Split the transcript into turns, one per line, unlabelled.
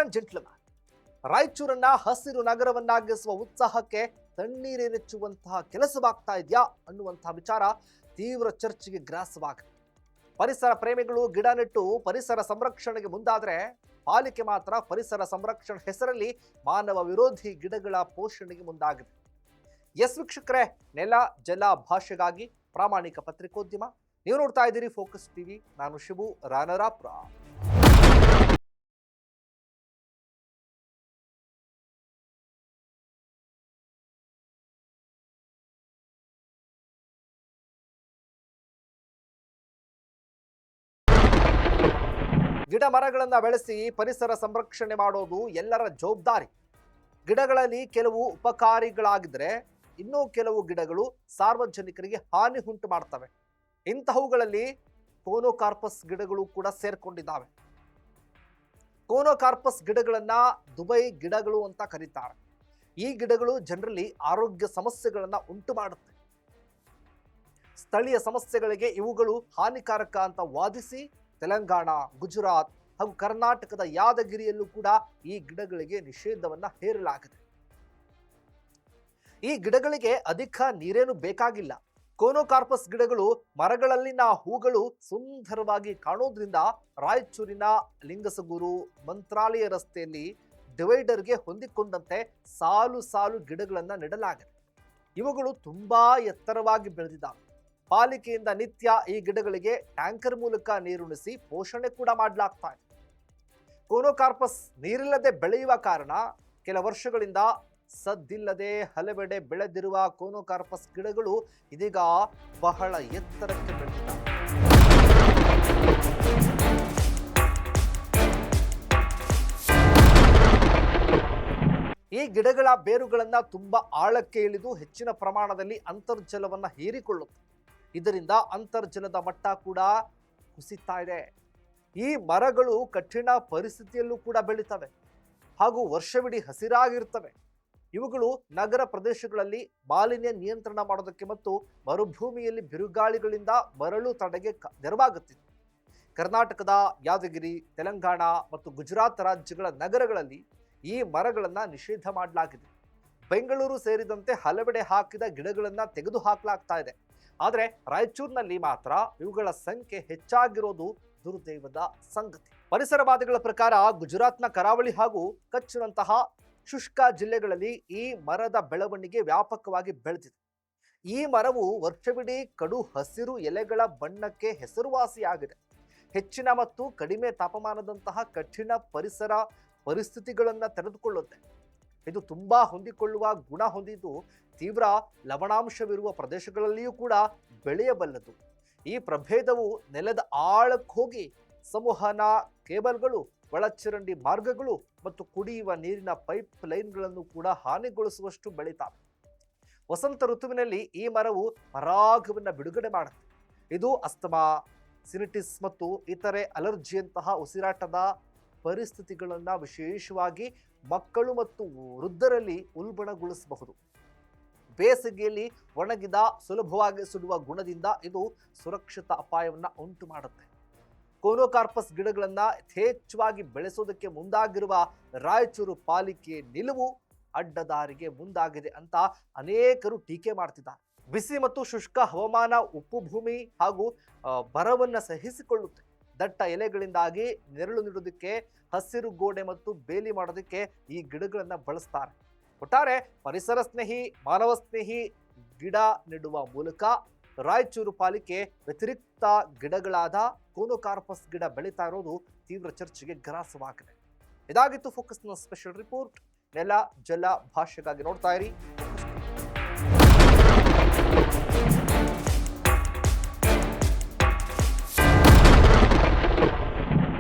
And gentleman, ರಾಯಚೂರನ್ನ ಹಸಿರು ನಗರವನ್ನಾಗಿಸುವ ಉತ್ಸಾಹಕ್ಕೆ ತಣ್ಣೀರೆಚ್ಚುವಂತಹ ಕೆಲಸವಾಗ್ತಾ ಇದೆಯಾ ಅನ್ನುವಂತಹ ವಿಚಾರ ತೀವ್ರ ಚರ್ಚೆಗೆ ಗ್ರಾಸವಾಗಿದೆ. ಪರಿಸರ ಪ್ರೇಮಿಗಳು ಗಿಡ ನೆಟ್ಟು ಪರಿಸರ ಸಂರಕ್ಷಣೆಗೆ ಮುಂದಾದರೆ ಪಾಲಿಕೆ ಮಾತ್ರ ಪರಿಸರ ಸಂರಕ್ಷಣೆ ಹೆಸರಲ್ಲಿ ಮಾನವ ವಿರೋಧಿ ಗಿಡಗಳ ಪೋಷಣೆಗೆ ಮುಂದಾಗಿದೆ. ಎಸ್ ವೀಕ್ಷಕರೇ, ನೆಲ ಜಲ ಭಾಷೆಗಾಗಿ ಪ್ರಾಮಾಣಿಕ ಪತ್ರಿಕೋದ್ಯಮ. ನೀವು ನೋಡ್ತಾ ಇದ್ದೀರಿ ಫೋಕಸ್ ಟಿವಿ. ನಾನು ಶಿವು ರಾನರಾಪುರ. ಗಿಡ ಮರಗಳನ್ನ ಬೆಳೆಸಿ ಪರಿಸರ ಸಂರಕ್ಷಣೆ ಮಾಡೋದು ಎಲ್ಲರ ಜವಾಬ್ದಾರಿ. ಗಿಡಗಳಲ್ಲಿ ಕೆಲವು ಉಪಕಾರಿಗಳಾಗಿದ್ರೆ ಇನ್ನೂ ಕೆಲವು ಗಿಡಗಳು ಸಾರ್ವಜನಿಕರಿಗೆ ಹಾನಿ ಉಂಟು ಮಾಡ್ತವೆ. ಇಂತಹವುಗಳಲ್ಲಿ ಕೋನೋಕಾರ್ಪಸ್ ಗಿಡಗಳು ಕೂಡ ಸೇರ್ಕೊಂಡಿದ್ದಾವೆ. ಕೋನೋಕಾರ್ಪಸ್ ಗಿಡಗಳನ್ನ ದುಬೈ ಗಿಡಗಳು ಅಂತ ಕರೀತಾರೆ. ಈ ಗಿಡಗಳು ಜನರಲ್ಲಿ ಆರೋಗ್ಯ ಸಮಸ್ಯೆಗಳನ್ನ ಉಂಟು ಮಾಡುತ್ತೆ. ಸ್ಥಳೀಯ ಸಮಸ್ಯೆಗಳಿಗೆ ಇವುಗಳು ಹಾನಿಕಾರಕ ಅಂತ ವಾದಿಸಿ ತೆಲಂಗಾಣ, ಗುಜರಾತ್ ಹಾಗೂ ಕರ್ನಾಟಕದ ಯಾದಗಿರಿಯಲ್ಲೂ ಕೂಡ ಈ ಗಿಡಗಳಿಗೆ ನಿಷೇಧವನ್ನ ಹೇರಲಾಗಿದೆ. ಈ ಗಿಡಗಳಿಗೆ ಅಧಿಕ ನೀರೇನು ಬೇಕಾಗಿಲ್ಲ. ಕೋನೋಕಾರ್ಪಸ್ ಗಿಡಗಳು ಮರಗಳಲ್ಲಿನ ಹೂಗಳು ಸುಂದರವಾಗಿ ಕಾಣೋದ್ರಿಂದ ರಾಯಚೂರಿನ ಲಿಂಗಸಗೂರು ಮಂತ್ರಾಲಯ ರಸ್ತೆಯಲ್ಲಿ ಡಿವೈಡರ್ಗೆ ಹೊಂದಿಕೊಂಡಂತೆ ಸಾಲು ಸಾಲು ಗಿಡಗಳನ್ನ ನೆಡಲಾಗಿದೆ. ಇವುಗಳು ತುಂಬಾ ಎತ್ತರವಾಗಿ ಬೆಳೆದಿದ್ದಾವೆ. ಪಾಲಿಕೆಯಿಂದ ನಿತ್ಯ ಈ ಗಿಡಗಳಿಗೆ ಟ್ಯಾಂಕರ್ ಮೂಲಕ ನೀರುಣಿಸಿ ಪೋಷಣೆ ಕೂಡ ಮಾಡಲಾಗ್ತಾ ಇದೆ. ಕೋನೋಕಾರ್ಪಸ್ ನೀರಿಲ್ಲದೆ ಬೆಳೆಯುವ ಕಾರಣ ಕೆಲ ವರ್ಷಗಳಿಂದ ಸದ್ದಿಲ್ಲದೆ ಹಲವೆಡೆ ಬೆಳೆದಿರುವ ಕೋನೋಕಾರ್ಪಸ್ ಗಿಡಗಳು ಇದೀಗ ಬಹಳ ಎತ್ತರಕ್ಕೆ ಬೆಳೆದಿದ್ದಾವೆ. ಈ ಗಿಡಗಳ ಬೇರುಗಳನ್ನ ತುಂಬಾ ಆಳಕ್ಕೆ ಇಳಿದು ಹೆಚ್ಚಿನ ಪ್ರಮಾಣದಲ್ಲಿ ಅಂತರ್ಜಲವನ್ನ ಹೀರಿಕೊಳ್ಳುತ್ತೆ. ಇದರಿಂದ ಅಂತರ್ಜಲದ ಮಟ್ಟ ಕೂಡ ಕುಸಿತಾ ಇದೆ. ಈ ಮರಗಳು ಕಠಿಣ ಪರಿಸ್ಥಿತಿಯಲ್ಲೂ ಕೂಡ ಬೆಳೀತವೆ ಹಾಗೂ ವರ್ಷವಿಡೀ ಹಸಿರಾಗಿರ್ತವೆ. ಇವುಗಳು ನಗರ ಪ್ರದೇಶಗಳಲ್ಲಿ ಮಾಲಿನ್ಯ ನಿಯಂತ್ರಣ ಮಾಡೋದಕ್ಕೆ ಮತ್ತು ಮರುಭೂಮಿಯಲ್ಲಿ ಬಿರುಗಾಳಿಗಳಿಂದ ಮರಳು ತಡೆಗೆ ನೆರವಾಗುತ್ತಿದೆ. ಕರ್ನಾಟಕದ ಯಾದಗಿರಿ, ತೆಲಂಗಾಣ ಮತ್ತು ಗುಜರಾತ್ ರಾಜ್ಯಗಳ ನಗರಗಳಲ್ಲಿ ಈ ಮರಗಳನ್ನು ನಿಷೇಧ ಮಾಡಲಾಗಿದೆ. ಬೆಂಗಳೂರು ಸೇರಿದಂತೆ ಹಲವೆಡೆ ಹಾಕಿದ ಗಿಡಗಳನ್ನು ತೆಗೆದು ಹಾಕಲಾಗ್ತಾ ಇದೆ. ಆದರೆ ರಾಯಚೂರಿನಲ್ಲಿ ಮಾತ್ರ ಇವುಗಳ ಸಂಖ್ಯೆ ಹೆಚ್ಚಾಗಿರೋದು ದುರ್ದೈವದ ಸಂಗತಿ. ಪರಿಸರವಾದಿಗಳ ಪ್ರಕಾರ ಗುಜರಾತ್ನ ಕರಾವಳಿ ಹಾಗೂ ಕಚ್ನಂತಹ ಶುಷ್ಕ ಜಿಲ್ಲೆಗಳಲ್ಲಿ ಈ ಮರದ ಬೆಳವಣಿಗೆ ವ್ಯಾಪಕವಾಗಿ ಬೆಳೆದಿದೆ. ಈ ಮರವು ವರ್ಷವಿಡೀ ಕಡು ಹಸಿರು ಎಲೆಗಳ ಬಣ್ಣಕ್ಕೆ ಹೆಸರುವಾಸಿಯಾಗಿದೆ. ಹೆಚ್ಚಿನ ಮತ್ತು ಕಡಿಮೆ ತಾಪಮಾನದಂತಹ ಕಠಿಣ ಪರಿಸರ ಪರಿಸ್ಥಿತಿಗಳನ್ನು ತೆರೆದುಕೊಳ್ಳುತ್ತೆ. ಇದು ತುಂಬಾ ಹೊಂದಿಕೊಳ್ಳುವ ಗುಣ ಹೊಂದಿದ್ದು ತೀವ್ರ ಲವಣಾಂಶವಿರುವ ಪ್ರದೇಶಗಳಲ್ಲಿಯೂ ಕೂಡ ಬೆಳೆಯಬಲ್ಲದು. ಈ ಪ್ರಭೇದವು ನೆಲದ ಆಳಕ್ಕೆ ಹೋಗಿ ಸಂವಹನ ಕೇಬಲ್ಗಳು, ಒಳಚರಂಡಿ ಮಾರ್ಗಗಳು ಮತ್ತು ಕುಡಿಯುವ ನೀರಿನ ಪೈಪ್ ಲೈನ್ಗಳನ್ನು ಕೂಡ ಹಾನಿಗೊಳಿಸುವಷ್ಟು ಬೆಳೀತಾವೆ. ವಸಂತ ಋತುವಿನಲ್ಲಿ ಈ ಮರವು ಪರಾಗವನ್ನು ಬಿಡುಗಡೆ ಮಾಡುತ್ತೆ. ಇದು ಅಸ್ತಮಾ, ಸಿನಿಟಿಸ್ ಮತ್ತು ಇತರೆ ಅಲರ್ಜಿಯಂತಹ ಉಸಿರಾಟದ ಪರಿಸ್ಥಿತಿಗಳನ್ನು ವಿಶೇಷವಾಗಿ ಮಕ್ಕಳು ಮತ್ತು ವೃದ್ಧರಲ್ಲಿ ಉಲ್ಬಣಗೊಳಿಸಬಹುದು. ಬೇಸಿಗೆಯಲ್ಲಿ ಒಣಗಿದ ಸುಲಭವಾಗಿ ಸುಡುವ ಗುಣದಿಂದ ಇದು ಸುರಕ್ಷಿತ ಅಪಾಯವನ್ನು ಉಂಟು ಮಾಡುತ್ತೆ. ಕೋನೋಕಾರ್ಪಸ್ ಗಿಡಗಳನ್ನು ಯಥೇಚ್ಛವಾಗಿ ಬೆಳೆಸೋದಕ್ಕೆ ಮುಂದಾಗಿರುವ ರಾಯಚೂರು ಪಾಲಿಕೆ ನಿಲುವು ಅಡ್ಡದಾರಿಗೆ ಮುಂದಾಗಿದೆ ಅಂತ ಅನೇಕರು ಟೀಕೆ ಮಾಡ್ತಿದ್ದಾರೆ. ಬಿಸಿ ಮತ್ತು ಶುಷ್ಕ ಹವಾಮಾನ ಉಪ್ಪು ಭೂಮಿ ಹಾಗೂ ಬರವನ್ನು ಸಹಿಸಿಕೊಳ್ಳುತ್ತೆ. ದಟ್ಟ ಎಲೆಗಳಿಂದಾಗಿ ನೆರಳು ನೀಡೋದಕ್ಕೆ ಹಸಿರು ಗೋಡೆ ಮತ್ತು ಬೇಲಿ ಮಾಡೋದಕ್ಕೆ ಈ ಗಿಡಗಳನ್ನು ಬಳಸ್ತಾರೆ. ಒಟ್ಟಾರೆ ಪರಿಸರ ಸ್ನೇಹಿ, ಮಾನವ ಸ್ನೇಹಿ ಗಿಡ ನೆಡುವ ಮೂಲಕ ರಾಯಚೂರು ಪಾಲಿಕೆ ವ್ಯತಿರಿಕ್ತ ಗಿಡಗಳಾದ ಕೋನೋಕಾರ್ಪಸ್ ಗಿಡ ಬೆಳೀತಾ ಇರೋದು ತೀವ್ರ ಚರ್ಚೆಗೆ ಗ್ರಾಸವಾಗಿದೆ. ಇದಾಗಿತ್ತು ಫೋಕಸ್ನ ಸ್ಪೆಷಲ್ ರಿಪೋರ್ಟ್. ನೆಲ ಜಲ ಭಾಷೆಗಾಗಿ ನೋಡ್ತಾ ಇರಿ